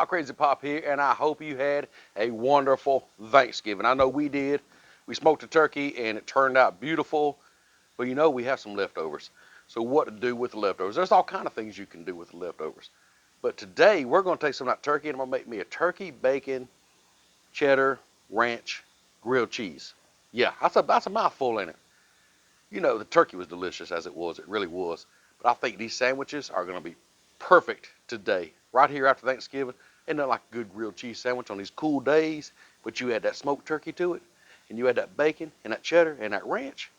pal Crazy Pop here, and I hope you had a wonderful Thanksgiving. I know we did. We smoked a turkey and it turned out beautiful, but you know we have some leftovers. So what to do with the leftovers? There's all kind of things you can do with the leftovers. But today we're going to take some of that turkey and I'm going to make me a turkey, bacon, cheddar, ranch, grilled cheese. Yeah, that's a mouthful in it. You know, the turkey was delicious as it was. It really was. But I think these sandwiches are going to be perfect today. Right here after Thanksgiving. Isn't that like a good grilled cheese sandwich on these cool days? But you add that smoked turkey to it. And you add that bacon and that cheddar and that ranch.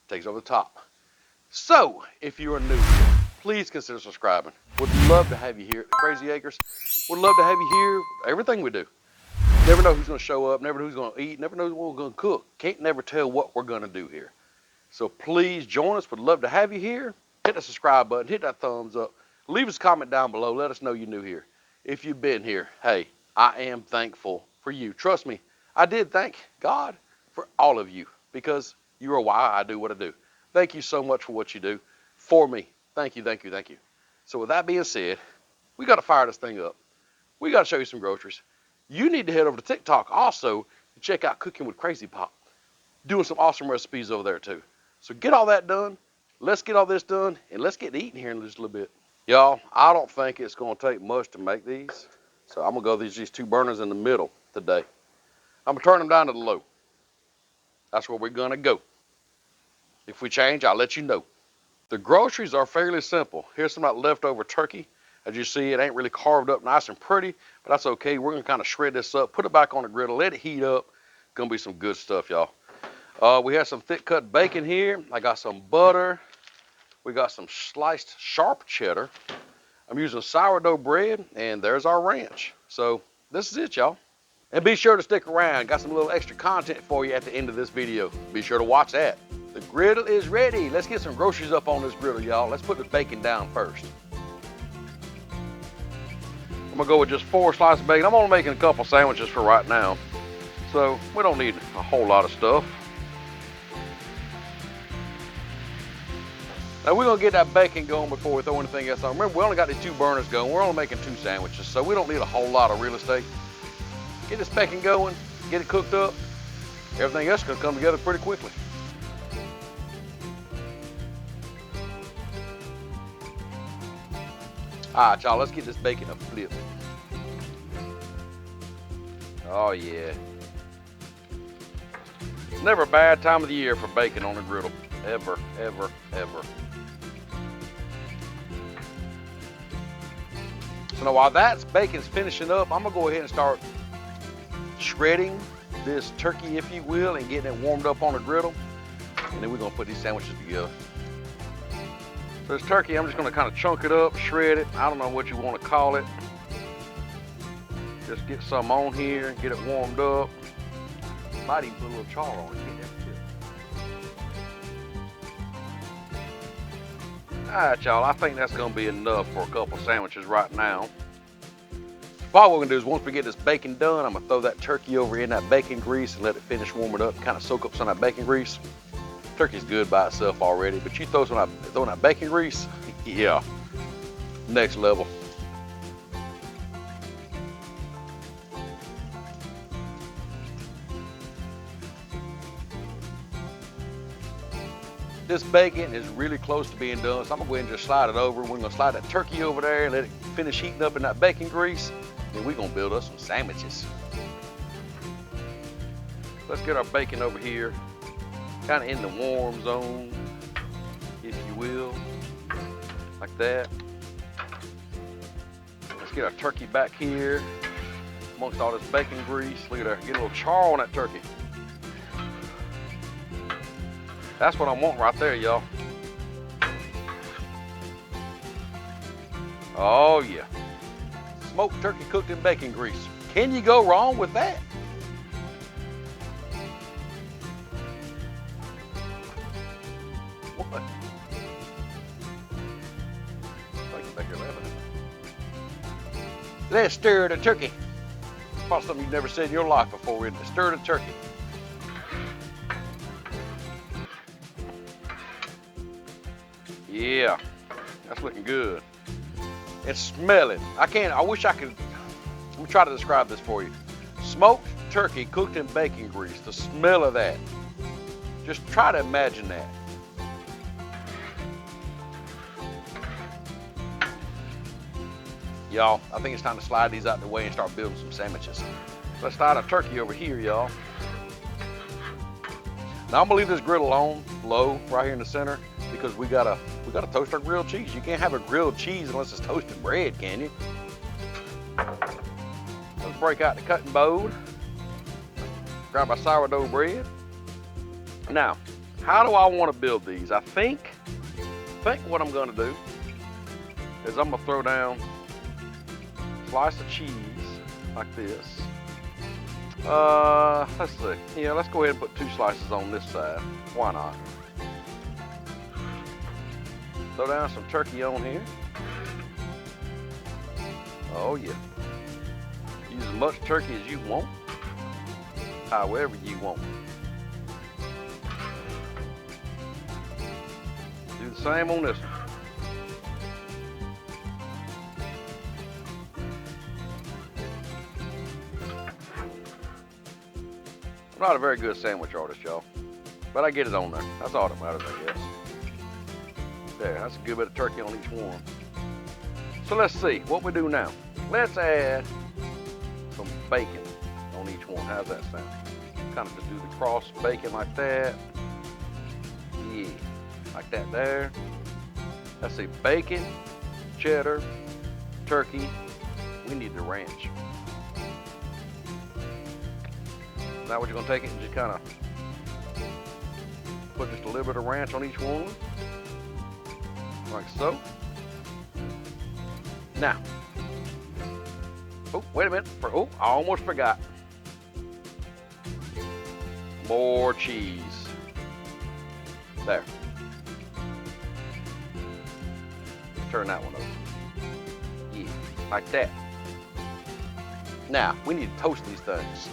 Takes over the top. So, if you are new here, please consider subscribing. Would love to have you here at Crazy Acres. Would love to have you here. Everything we do. Never know who's going to show up. Never know who's going to eat. Never know what we're going to cook. Can't never tell what we're going to do here. So please join us. Would love to have you here. Hit the subscribe button. Hit that thumbs up. Leave us a comment down below. Let us know you're new here. If you've been here, hey, I am thankful for you. Trust me, I did thank God for all of you because you are why I do what I do. Thank you so much for what you do for me. Thank you, thank you, thank you. So with that being said, we got to fire this thing up. We got to show you some groceries. You need to head over to TikTok also to check out Cooking with Crazy Pop. Doing some awesome recipes over there too. So get all that done. Let's get all this done and let's get to eating here in just a little bit. Y'all, I don't think it's going to take much to make these. So I'm going to go these two burners in the middle today. I'm going to turn them down to the low. That's where we're going to go. If we change, I'll let you know. The groceries are fairly simple. Here's some of that leftover turkey. As you see, it ain't really carved up nice and pretty, but that's okay. We're going to kind of shred this up, put it back on the griddle, let it heat up. Going to be some good stuff, y'all. We have some thick cut bacon here. I got some butter. We got some sliced sharp cheddar. I'm using sourdough bread, and there's our ranch. So this is it, y'all. And be sure to stick around. Got some little extra content for you at the end of this video. Be sure to watch that. The griddle is ready. Let's get some groceries up on this griddle, y'all. Let's put the bacon down first. I'm gonna go with just 4 slices of bacon. I'm only making a couple sandwiches for right now. So we don't need a whole lot of stuff. Now we're gonna get that bacon going before we throw anything else on. Remember, we only got these 2 burners going. We're only making 2 sandwiches, so we don't need a whole lot of real estate. Get this bacon going, get it cooked up. Everything else is gonna come together pretty quickly. All right, y'all, let's get this bacon up flip. Oh yeah. It's never a bad time of the year for bacon on the griddle. Ever, ever, ever. So now while that bacon's finishing up, I'm gonna go ahead and start shredding this turkey, if you will, and getting it warmed up on the griddle. And then we're gonna put these sandwiches together. So this turkey, I'm just gonna kind of chunk it up, shred it. I don't know what you want to call it. Just get some on here, get it warmed up. Might even put a little char on it. All right, y'all, I think that's gonna be enough for a couple sandwiches right now. What we're gonna do is once we get this bacon done, I'm gonna throw that turkey over in that bacon grease and let it finish warming up, kind of soak up some of that bacon grease. Turkey's good by itself already, but you throw that bacon grease, yeah, next level. This bacon is really close to being done, so I'm gonna go ahead and just slide it over. We're gonna slide that turkey over there and let it finish heating up in that bacon grease. Then we're gonna build us some sandwiches. Let's get our bacon over here, kind of in the warm zone, if you will, like that. Let's get our turkey back here amongst all this bacon grease. Look at that, get a little char on that turkey. That's what I want right there, y'all. Oh yeah. Smoked turkey cooked in bacon grease. Can you go wrong with that? What? Back here laughing. Let's stir the turkey. Probably something you've never said in your life before, isn't it? Stir the turkey. Yeah, that's looking good. It's smelling. I wish I could Let me try to describe this for you. Smoked turkey cooked in bacon grease. The smell of that. Just try to imagine that. Y'all, I think it's time to slide these out the way and start building some sandwiches. Let's start a turkey over here, y'all. Now I'm gonna leave this griddle on low right here in the center because we gotta toast our grilled cheese. You can't have a grilled cheese unless it's toasted bread, can you? Let's break out the cutting board. Grab my sourdough bread. Now, how do I want to build these? I think what I'm gonna do is I'm gonna throw down a slice of cheese like this. Let's see. Yeah, let's go ahead and put 2 slices on this side. Why not? Throw down some turkey on here. Oh yeah. Use as much turkey as you want. However you want. Do the same on this one. I'm not a very good sandwich artist, y'all, but I get it on there. That's all that matters, I guess. There, that's a good bit of turkey on each one. So let's see what we do now. Let's add some bacon on each one. How's that sound? Kind of just do the cross bacon like that. Yeah, like that there. Let's see, bacon, cheddar, turkey. We need the ranch. Now what you're gonna take it and just kind of put just a little bit of ranch on each one, like so. Now, oh, wait a minute. Oh, I almost forgot. More cheese. There. Turn that one over. Yeah, like that. Now, we need to toast these things.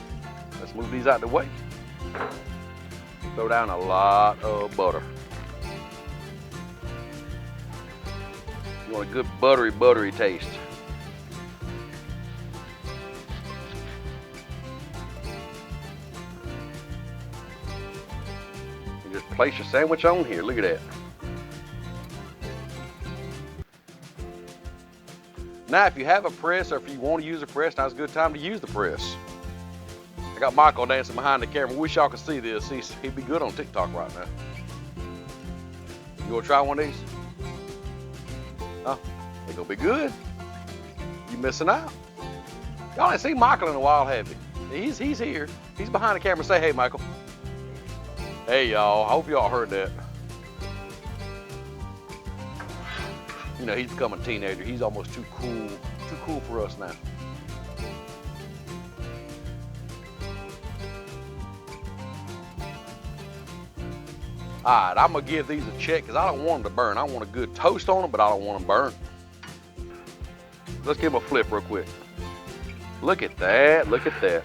Let's move these out of the way. Throw down a lot of butter. You want a good buttery taste. You just place your sandwich on here. Look at that. Now, if you have a press or if you want to use a press, now's a good time to use the press. I got Michael dancing behind the camera. Wish y'all could see this. He'd be good on TikTok right now. You wanna try one of these? Huh? They gonna be good. You missing out. Y'all ain't seen Michael in a while, have you? He's here. He's behind the camera. Say hey, Michael. Hey, y'all. I hope y'all heard that. You know, he's becoming a teenager. He's almost too cool for us now. All right, I'm gonna give these a check because I don't want them to burn. I want a good toast on them, but I don't want them burnt. Let's give them a flip real quick. Look at that, look at that.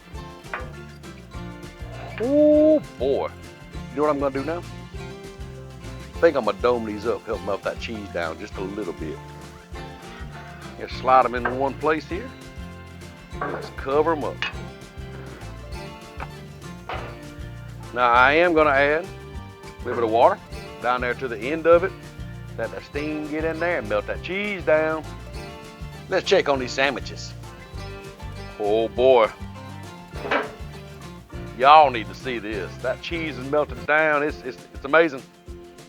Oh boy. You know what I'm gonna do now? I think I'm gonna dome these up, help melt that cheese down just a little bit. Just slide them into one place here. Let's cover them up. Now I am gonna add a little bit of water down there to the end of it. Let the steam get in there and melt that cheese down. Let's check on these sandwiches. Oh boy. Y'all need to see this. That cheese is melted down. It's amazing.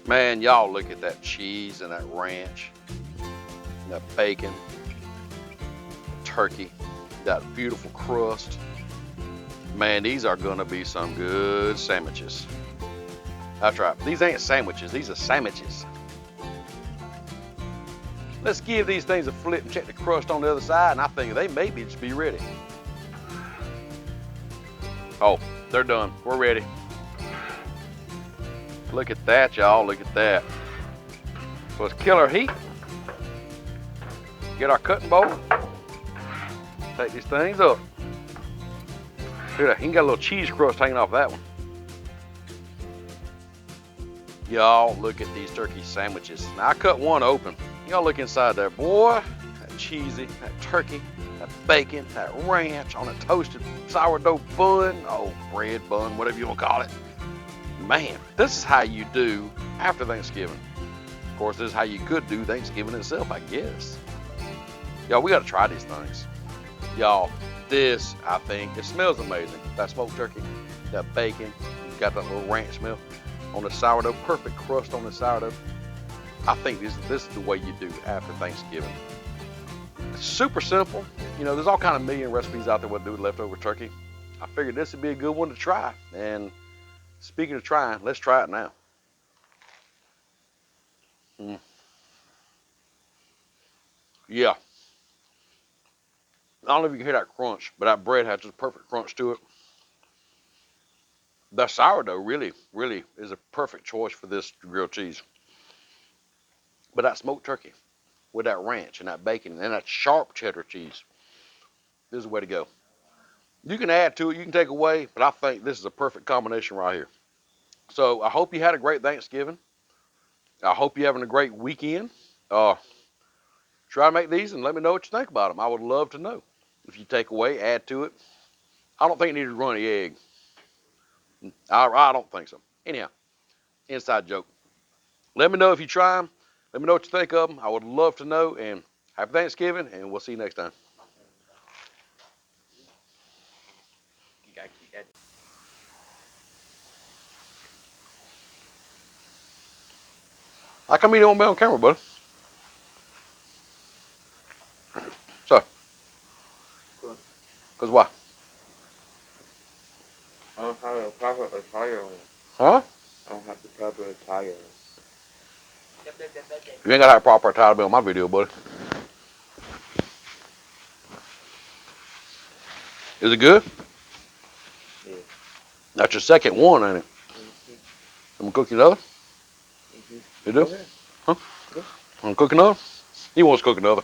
Man, y'all look at that cheese and that ranch, and that bacon, the turkey, that beautiful crust. Man, these are gonna be some good sandwiches. That's right, these ain't sandwiches, these are sandwiches. Let's give these things a flip and check the crust on the other side, and I think they may just be ready. Oh, they're done, we're ready. Look at that, y'all, look at that. So let's kill our heat. Get our cutting board. Take these things up. Look at that, you can get a little cheese crust hanging off that one. Y'all, look at these turkey sandwiches. Now I cut one open. Y'all look inside there. Boy, that cheesy, that turkey, that bacon, that ranch on a toasted sourdough bun, oh, bread bun, whatever you want to call it. Man, this is how you do after Thanksgiving. Of course, this is how you could do Thanksgiving itself, I guess. Y'all, we got to try these things. Y'all, this, I think, it smells amazing. That smoked turkey, that bacon, you got that little ranch smell on the sourdough, perfect crust on the sourdough. I think this is the way you do after Thanksgiving. It's super simple. You know, there's all kind of million recipes out there what to do with leftover turkey. I figured this would be a good one to try. And speaking of trying, let's try it now. Yeah. I don't know if you can hear that crunch, but that bread has just perfect crunch to it. The sourdough really, really is a perfect choice for this grilled cheese. But that smoked turkey with that ranch and that bacon and that sharp cheddar cheese, this is the way to go. You can add to it, you can take away, but I think this is a perfect combination right here. So I hope you had a great Thanksgiving. I hope you're having a great weekend. Uh, Try to make these and let me know what you think about them. I would love to know. If you take away, add to it. I don't think you need to run the egg. I don't think so. Anyhow, inside joke. Let me know if you try them. Let me know what you think of them. I would love to know. And happy Thanksgiving, and we'll see you next time. How come you don't be on camera, buddy? So, because why? I don't have a proper attire on. Huh? I don't have the proper attire. You ain't got to have a proper attire to be on my video, buddy. Is it good? Yeah. That's your second one, ain't it? Mm-hmm. I'm gonna cook you another. Mm-hmm. You do? Okay. Huh? Okay. I'm gonna cook another. He wants to cook another.